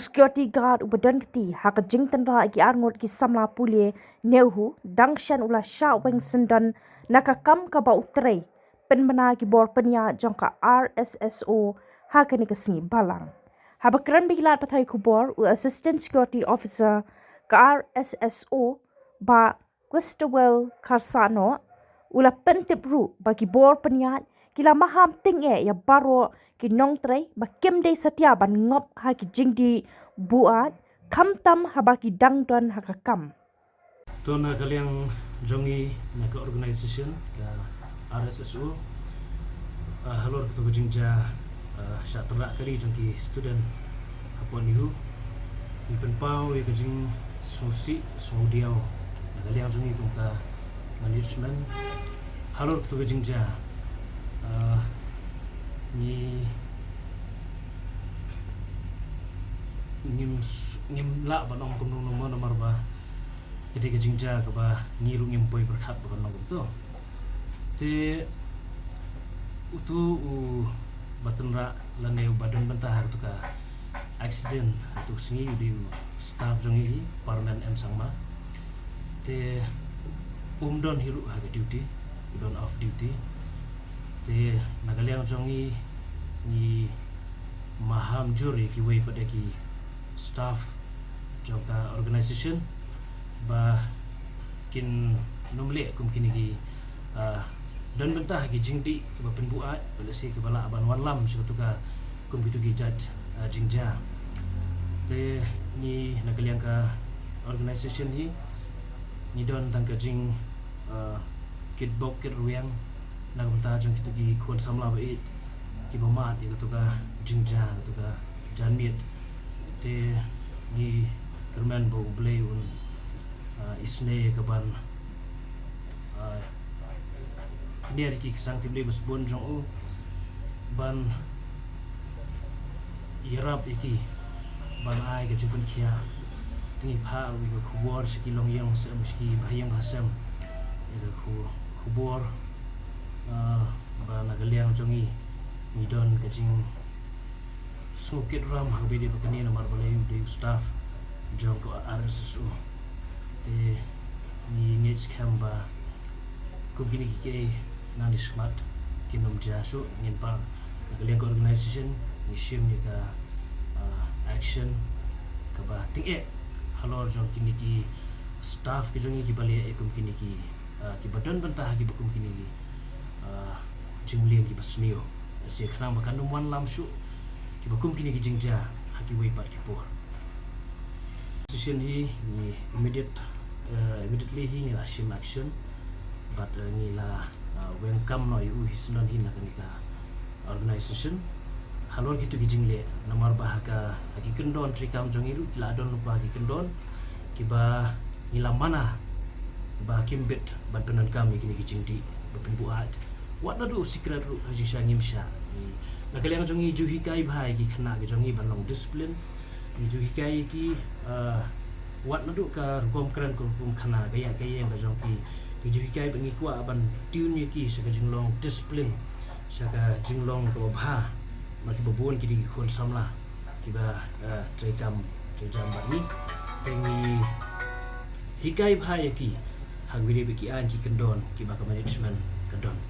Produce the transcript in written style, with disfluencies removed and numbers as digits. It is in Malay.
security guard ubadan keti hak jing tendra ki arngot ki samla pulie neuhu dangshan ula sha weng sendan nakakam ka ba utrei penmena ki bor penya jongka RSSO hakani kesni balang habakran bilat pathai kubor u assistant security officer ka RSSO ba Questowell Karsano ula pentipru bagi bor penya kila maham tingge ya baro ki nong trai ba kemde satia ban ngop ha ki jingdi buat kam tam habaki dangdon hakakam tona kaliang jongi na ka organization ka RSSO halor to jingja sha tra kali jongki student apon nihu ipen pau ye jing sosi sodiao na kaliang jongi kum ka management halor to jingja ni ngim la banong kum nomor nomor ba jadi ke jingja ke ba ngiru ngim poi berkat ba nong to te utu batenra lane badan bentah tu ka accident tu singi di staff jongi parmen em sangma te don hiru ha duty don off duty te nagaliang jongi ni maham juri ki wei pada ki staff jongka organization ba kin nomle kum kini ki dan bentah ki jingdi ba penbuat bala si ke bala aban walam suatu ka kum kitu ki judge jingja te ni nagaliang ka organization ni don tang ka jing kit bok kit ruang na kumta jong kitu ki kon samla ba it ki bamat ya kitu ka jingja kitu ka janmit te ni kerman bo blay un isne ka ban ni ari ki sang tible bas bon jong o ban yarap iki ban ai ka jipun kia tingi pha wi ka khubor shiki long yang sam shiki bhayang hasam ya khubor ba nagaliang jongi ni don kajing sukit ram habide bakani na marbalay de staff jong ko RSSO te ni ngets kamba kumkini ke nang smart kinom jaso ngin pa nagaliang organization ni shim ni ka action ka ba tinge halor jong kini ki staff ke jongi ki bali kumkini ki badan bantah ki bakum kini ki jinglian ki basnio se khana makan wan lam shu ki bakum kini ki jingja haki wei pat ki por decision hi ni immediately hi ngila shim action but ngila welcome no yu hisnon hi na kanika organization halor kitu ki jingle namar bah ka haki kendon trikam jongiru kila don lupa haki kendon ki ba ngila mana ba kimbet bantuan kami kini ki jingdi berpenbuat wat nadu secret ru haji shangim sha na kaliang jongi juhi kai bhai ki khana ki jongi banlong discipline ni juhi kai ki wat nadu ka gom kran ko kum khana gaya gaya nga jongi ki juhi kai bangi kwa ban tune ki sa ka jinglong discipline sa ka jinglong ko bha ma ki bobon ki di khon samla ki ba trekam trejam bani tengi hikai bhai ki hang bidi ki an ki kendon ki ba management kendon